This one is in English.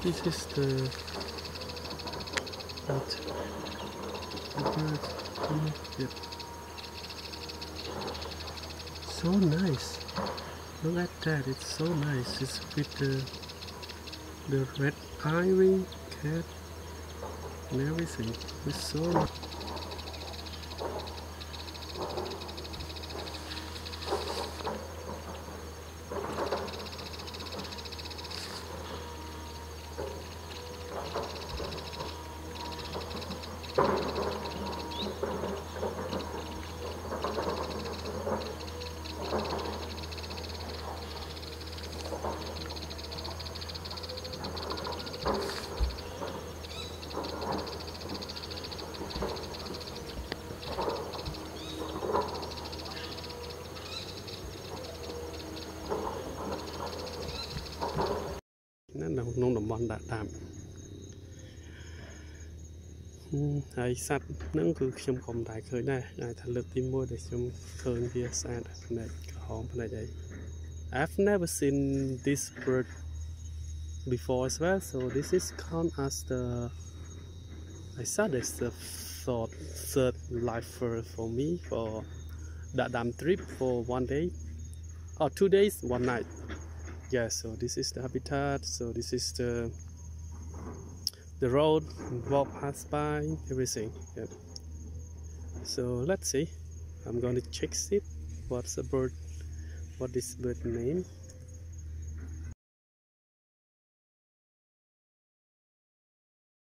This is the bird. Yep. So nice. Look at that. It's so nice. It's with the red ivory cat and everything. It's so nice. Nông đồng bòn Dakdam ហើយសត្វហ្នឹងគឺខ្ញុំកុំតែឃើញដែរតែថាលើកទី1ដែលខ្ញុំឃើញវាស្អាតផ្នែកក្រហមផ្នែកអី I've never seen this bird before as well, so this is count as the I thought it's the third lifer for me for Dakdam trip for 1 day or 2 days 1 night. Yeah, so this is the habitat, so this is the road, walk past by, everything. Yep. So let's see. I'm going to check it. What's the bird? What is bird name?